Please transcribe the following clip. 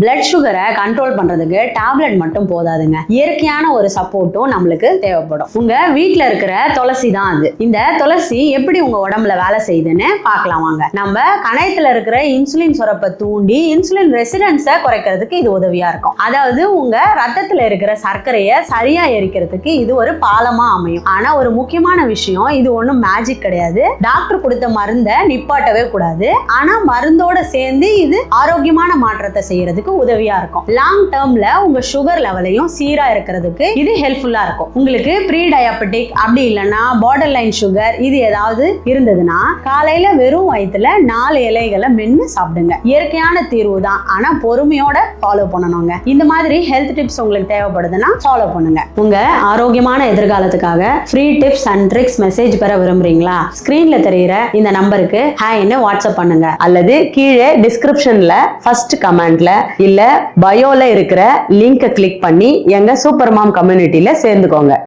Blood சுகரை control பண்றதுக்கு tablet மட்டும் போதாதுங்க. இயற்கையான ஒரு சப்போர்ட்டும் நம்மளுக்கு தேவைப்படும். உங்க வீட்டுல இருக்கிற துளசி தான் அது. இந்த துளசி எப்படி உங்க உடம்புல வேலை செய்யுதுன்னு பார்க்கலாம் வாங்க. நம்ம கணையத்துல இருக்கிற இன்சுலின் சுரப்பை தூண்டி இன்சுலின் ரெசிடன்ஸை குறைக்கிறதுக்கு இது உதவியா இருக்கும். அதாவது உங்க ரத்தத்துல இருக்கிற சர்க்கரையை சரியா எரிக்கிறதுக்கு இது ஒரு பாலமா அமையும். ஆனா ஒரு முக்கியமான விஷயம், இது ஒண்ணும் மேஜிக் கிடையாது. டாக்டர் கொடுத்த மருந்தை நிப்பாட்டவே கூடாது. ஆனா மருந்தோட சேர்ந்து இது ஆரோக்கியமான மாற்றத்தை செய்யறதுக்கு உதவியா இருக்கும். லாங் டேர்ம்ல உங்க சுகர் லெவலையும் சீரா இருக்கிறதுக்கு இது ஹெல்ப்ஃபுல்லா இருக்கும். உங்களுக்கு ப்ரீ டயாபெட்டிக் அப்படி இல்லைன்னா பார்டர் லைன் சுகர் இது ஏதாவது இருந்ததுன்னா காலையில வெறும் வயிற்றுல 4 இலைகளை மென்னு சாப்பிடுங்க. இயற்கையான தீர்வு தான், ஆனா பொறுமையோட ஃபாலோ பண்ணணுங்க. இந்த மாதிரி ஹெல்த் டிப்ஸ் உங்களுக்கு தேவைப்படுதுன்னா ஃபாலோ பண்ணுங்க. உங்க ஆரோக்கியமான எதிர்காலத்துக்காக free tips and tricks message பெற விரும்புறீங்களா? ஸ்கிரீன்ல தெரியுற இந்த நம்பருக்கு ஹாய்னு வாட்ஸ்அப் பண்ணுங்க, அல்லது கீழே டிஸ்கிரிப்ஷன்ல ஃபர்ஸ்ட் கமெண்ட்ல இல்ல பயோல இருக்கிற லிங்கை கிளிக் பண்ணி எங்க சூப்பர் மாம் கம்யூனிட்டில சேர்ந்துக்கோங்க.